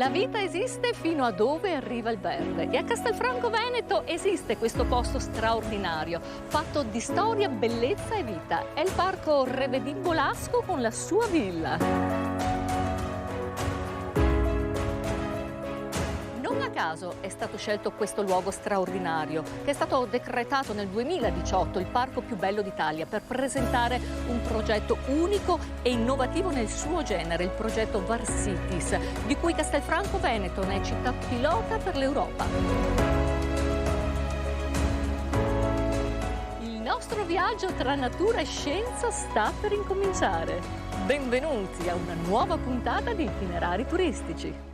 La vita esiste fino a dove arriva il verde e a Castelfranco Veneto esiste questo posto straordinario, fatto di storia, bellezza e vita. È il parco Revedì Bolasco con la sua villa. Non a caso è stato scelto questo luogo straordinario, che è stato decretato nel 2018 il parco più bello d'Italia per presentare un progetto unico e innovativo nel suo genere, il progetto Varsitis, di cui Castelfranco Veneto ne è città pilota per l'Europa. Il nostro viaggio tra natura e scienza sta per incominciare. Benvenuti a una nuova puntata di Itinerari Turistici.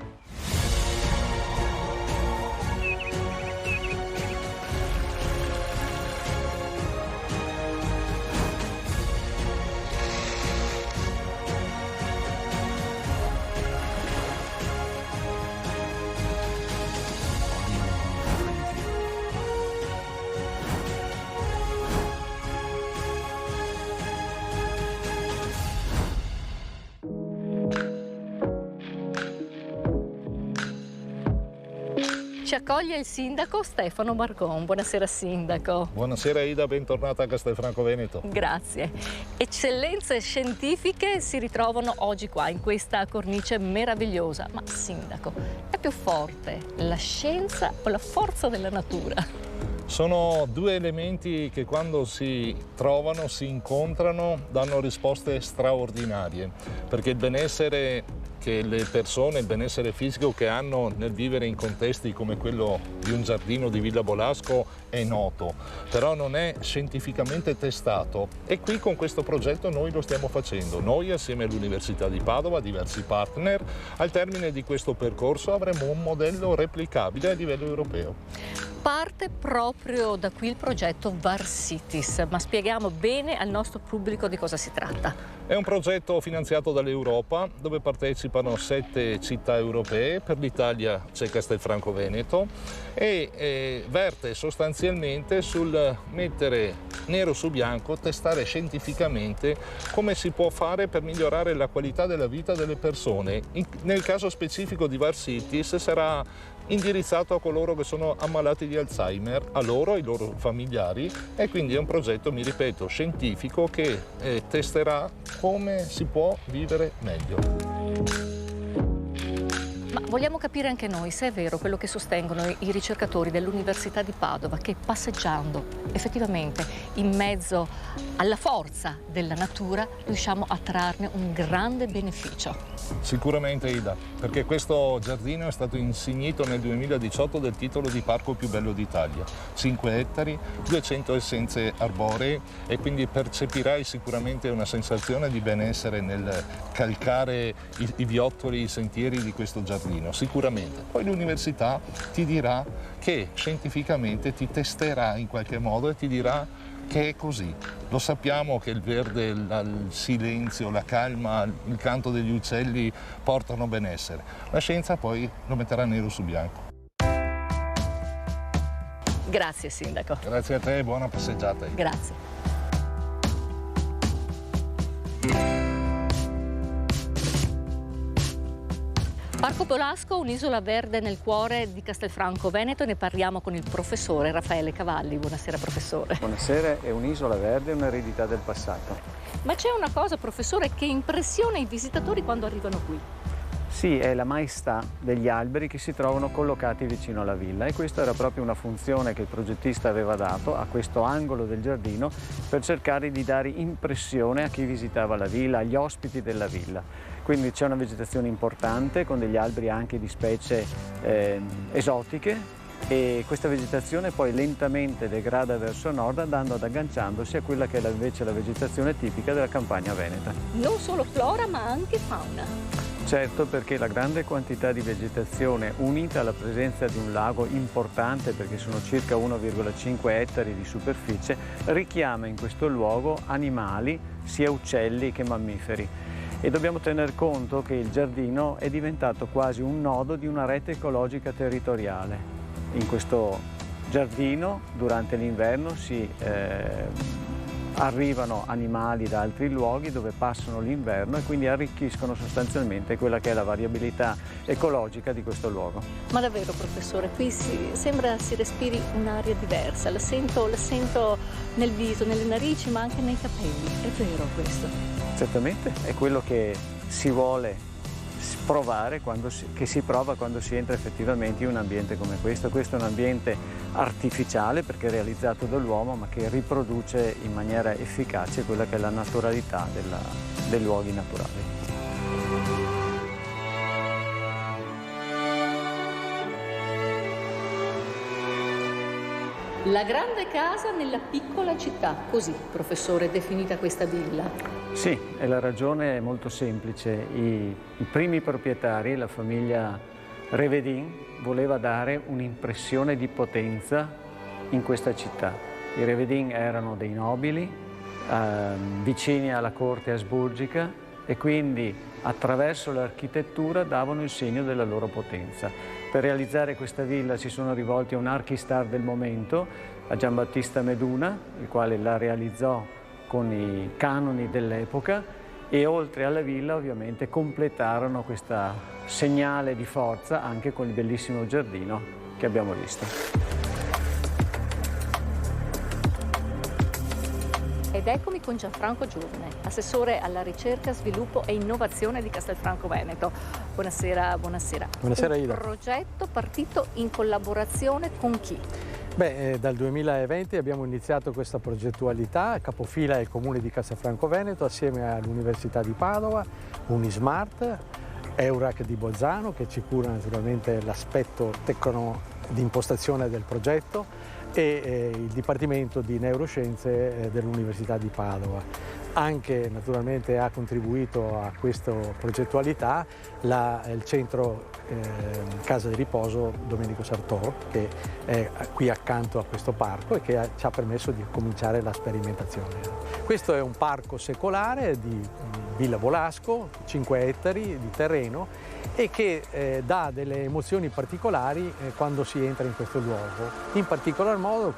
Ci accoglie il sindaco Stefano Margon. Buonasera sindaco. Buonasera Ida, bentornata a Castelfranco Veneto. Grazie. Eccellenze scientifiche si ritrovano oggi qua in questa cornice meravigliosa. Ma sindaco, è più forte la scienza o la forza della natura? Sono due elementi che quando si trovano, si incontrano, danno risposte straordinarie, perché il benessere che le persone, il benessere fisico che hanno nel vivere in contesti come quello di un giardino di Villa Bolasco è noto, però non è scientificamente testato e qui con questo progetto noi lo stiamo facendo. Noi assieme all'Università di Padova, diversi partner, al termine di questo percorso avremo un modello replicabile a livello europeo. Parte proprio da qui il progetto Varsitis, ma spieghiamo bene al nostro pubblico di cosa si tratta. È un progetto finanziato dall'Europa dove partecipano 7 città europee, per l'Italia c'è Castelfranco Veneto e verte sostanzialmente sul mettere nero su bianco, testare scientificamente come si può fare per migliorare la qualità della vita delle persone. Nel caso specifico di Varsitis sarà indirizzato a coloro che sono ammalati di Alzheimer, a loro, ai loro familiari e quindi è un progetto, mi ripeto, scientifico che testerà come si può vivere meglio. Ma vogliamo capire anche noi se è vero quello che sostengono i ricercatori dell'Università di Padova, che passeggiando effettivamente in mezzo alla forza della natura riusciamo a trarne un grande beneficio. Sicuramente Ida, perché questo giardino è stato insignito nel 2018 del titolo di parco più bello d'Italia. 5 ettari, 200 essenze arboree e quindi percepirai sicuramente una sensazione di benessere nel calcare i viottoli, i sentieri di questo giardino, sicuramente. Poi l'università ti dirà che scientificamente ti testerà in qualche modo e ti dirà che è così. Lo sappiamo che il verde, il silenzio, la calma, il canto degli uccelli portano benessere. La scienza poi lo metterà nero su bianco. Grazie sindaco. Grazie a te e buona passeggiata. Grazie. Parco Bolasco, un'isola verde nel cuore di Castelfranco Veneto, e ne parliamo con il professore Raffaele Cavalli. Buonasera professore. Buonasera, è un'isola verde, un'eredità del passato. Ma c'è una cosa professore che impressiona i visitatori quando arrivano qui. Sì, è la maestà degli alberi che si trovano collocati vicino alla villa e questa era proprio una funzione che il progettista aveva dato a questo angolo del giardino per cercare di dare impressione a chi visitava la villa, agli ospiti della villa. Quindi c'è una vegetazione importante con degli alberi anche di specie esotiche e questa vegetazione poi lentamente degrada verso nord andando ad agganciandosi a quella che è invece la vegetazione tipica della campagna veneta. Non solo flora ma anche fauna. Certo, perché la grande quantità di vegetazione unita alla presenza di un lago importante, perché sono circa 1,5 ettari di superficie, richiama in questo luogo animali, sia uccelli che mammiferi. E dobbiamo tener conto che il giardino è diventato quasi un nodo di una rete ecologica territoriale. In questo giardino durante l'inverno si arrivano animali da altri luoghi dove passano l'inverno e quindi arricchiscono sostanzialmente quella che è la variabilità ecologica di questo luogo. Ma davvero, professore, qui sembra si respiri un'aria diversa, la sento nel viso, nelle narici, ma anche nei capelli. È vero questo? Certamente, è quello che si vuole provare, che si prova quando si entra effettivamente in un ambiente come questo. Questo è un ambiente artificiale perché è realizzato dall'uomo, ma che riproduce in maniera efficace quella che è la naturalità dei luoghi naturali. La grande casa nella piccola città, così, professore, è definita questa villa. Sì, e la ragione è molto semplice. I primi proprietari, la famiglia Revedin, voleva dare un'impressione di potenza in questa città. I Revedin erano dei nobili, vicini alla corte asburgica, e quindi attraverso l'architettura davano il segno della loro potenza. Per realizzare questa villa si sono rivolti a un archistar del momento, a Giambattista Meduna, il quale la realizzò con i canoni dell'epoca, e oltre alla villa ovviamente completarono questo segnale di forza anche con il bellissimo giardino che abbiamo visto. Ed eccomi con Gianfranco Giovine, assessore alla ricerca, sviluppo e innovazione di Castelfranco Veneto. Buonasera, buonasera. Buonasera Ida. Un progetto partito in collaborazione con chi? Dal 2020 abbiamo iniziato questa progettualità, capofila è il Comune di Castelfranco Veneto assieme all'Università di Padova, Unismart, Eurac di Bolzano che ci cura naturalmente l'aspetto di impostazione del progetto, e il Dipartimento di Neuroscienze dell'Università di Padova. Anche naturalmente ha contribuito a questa progettualità il centro Casa di Riposo Domenico Sartor, che è qui accanto a questo parco e che ci ha permesso di cominciare la sperimentazione. Questo è un parco secolare di Villa Bolasco, 5 ettari di terreno, e che dà delle emozioni particolari quando si entra in questo luogo. In particolar modo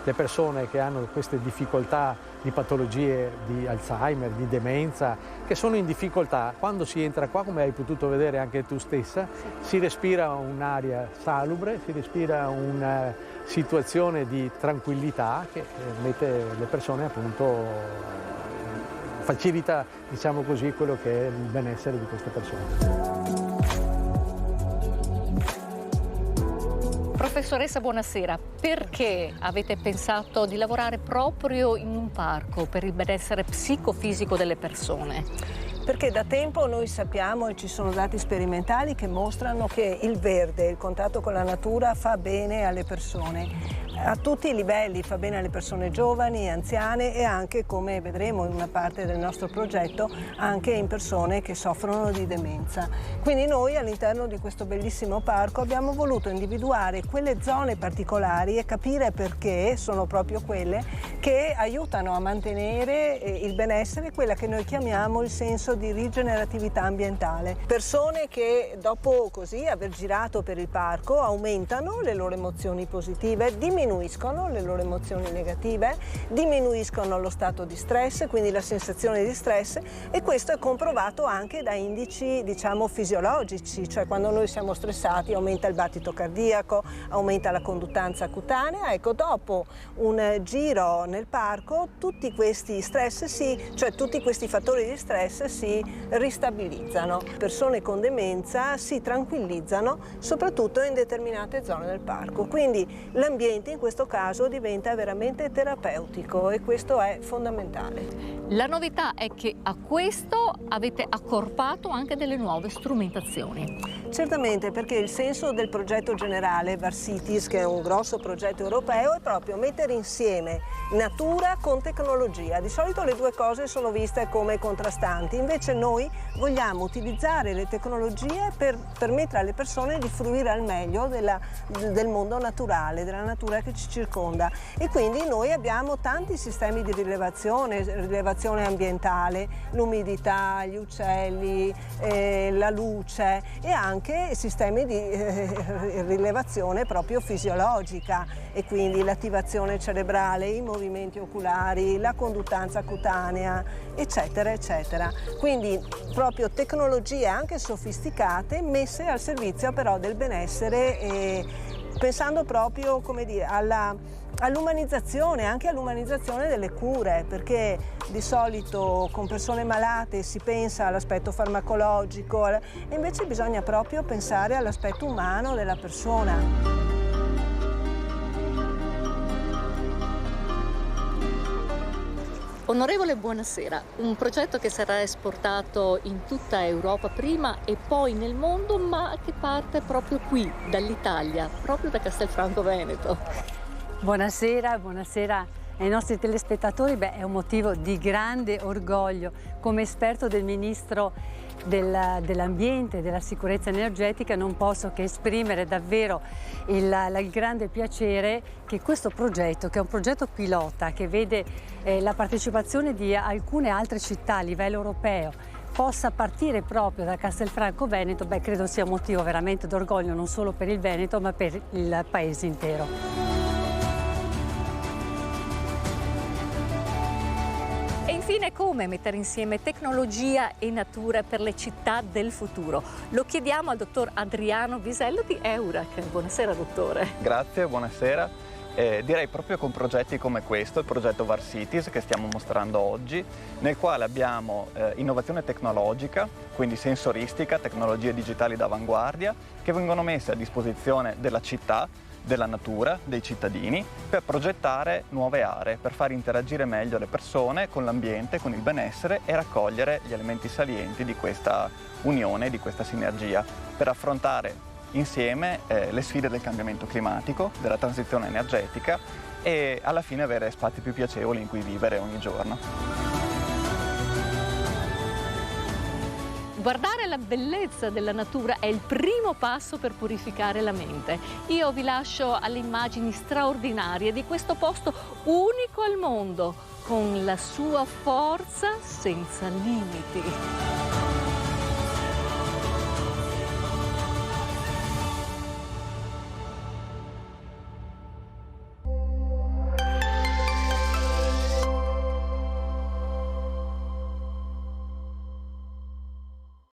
le persone che hanno queste difficoltà di patologie di Alzheimer, di demenza, che sono in difficoltà, quando si entra qua, come hai potuto vedere anche tu stessa, si respira un'aria salubre, si respira una situazione di tranquillità che mette le persone appunto, facilita, diciamo così, quello che è il benessere di queste persone. Professoressa, buonasera. Perché avete pensato di lavorare proprio in un parco per il benessere psicofisico delle persone? Perché da tempo noi sappiamo, e ci sono dati sperimentali che mostrano, che il verde, il contatto con la natura fa bene alle persone. A tutti i livelli, fa bene alle persone giovani, anziane e anche, come vedremo in una parte del nostro progetto, anche in persone che soffrono di demenza. Quindi noi all'interno di questo bellissimo parco abbiamo voluto individuare quelle zone particolari e capire perché sono proprio quelle che aiutano a mantenere il benessere, quella che noi chiamiamo il senso di rigeneratività ambientale. Persone che dopo così aver girato per il parco aumentano le loro emozioni positive, diminuiscono le loro emozioni negative, diminuiscono lo stato di stress, quindi la sensazione di stress, e questo è comprovato anche da indici, diciamo, fisiologici, cioè quando noi siamo stressati aumenta il battito cardiaco, aumenta la conduttanza cutanea. Ecco, dopo un giro nel parco tutti questi stress cioè tutti questi fattori di stress si ristabilizzano. Persone con demenza si tranquillizzano soprattutto in determinate zone del parco, quindi l'ambiente in questo caso diventa veramente terapeutico e questo è fondamentale. La novità è che a questo avete accorpato anche delle nuove strumentazioni. Certamente, perché il senso del progetto generale Varsitis, che è un grosso progetto europeo, è proprio mettere insieme natura con tecnologia. Di solito le due cose sono viste come contrastanti, invece noi vogliamo utilizzare le tecnologie per permettere alle persone di fruire al meglio del mondo naturale, della natura che che ci circonda, e quindi noi abbiamo tanti sistemi di rilevazione ambientale, l'umidità, gli uccelli, la luce, e anche sistemi di rilevazione proprio fisiologica, e quindi l'attivazione cerebrale, i movimenti oculari, la conduttanza cutanea, eccetera eccetera. Quindi proprio tecnologie anche sofisticate messe al servizio però del benessere, pensando proprio, come dire, all'umanizzazione, anche all'umanizzazione delle cure, perché di solito con persone malate si pensa all'aspetto farmacologico, e invece bisogna proprio pensare all'aspetto umano della persona. Onorevole, buonasera. Un progetto che sarà esportato in tutta Europa prima e poi nel mondo, ma che parte proprio qui, dall'Italia, proprio da Castelfranco Veneto. Buonasera, buonasera ai nostri telespettatori. È un motivo di grande orgoglio. Come esperto del Ministro dell'Ambiente e della Sicurezza Energetica non posso che esprimere davvero il grande piacere che questo progetto, che è un progetto pilota, che vede la partecipazione di alcune altre città a livello europeo, possa partire proprio da Castelfranco Veneto. Credo sia un motivo veramente d'orgoglio non solo per il Veneto ma per il paese intero. E infine, come mettere insieme tecnologia e natura per le città del futuro? Lo chiediamo al dottor Adriano Visello di EURAC. Buonasera dottore. Grazie, buonasera. Direi proprio con progetti come questo, il progetto VAR Cities che stiamo mostrando oggi, nel quale abbiamo innovazione tecnologica, quindi sensoristica, tecnologie digitali d'avanguardia, che vengono messe a disposizione della città, della natura, dei cittadini, per progettare nuove aree, per far interagire meglio le persone con l'ambiente, con il benessere, e raccogliere gli elementi salienti di questa unione, di questa sinergia, per affrontare insieme le sfide del cambiamento climatico, della transizione energetica, e alla fine avere spazi più piacevoli in cui vivere ogni giorno. Guardare la bellezza della natura è il primo passo per purificare la mente. Io vi lascio alle immagini straordinarie di questo posto unico al mondo, con la sua forza senza limiti.